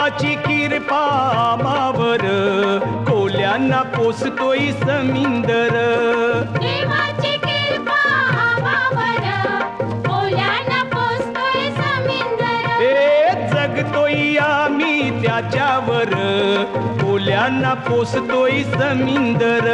देवाची कृपा आम्हावर कोल्यांना पोसतोय समिंदर देवाची कृपा आम्हावर कोल्यांना पोसतोय समिंदर जगतोय आम्ही त्याच्यावर कोल्यांना पोसतोय समिंदर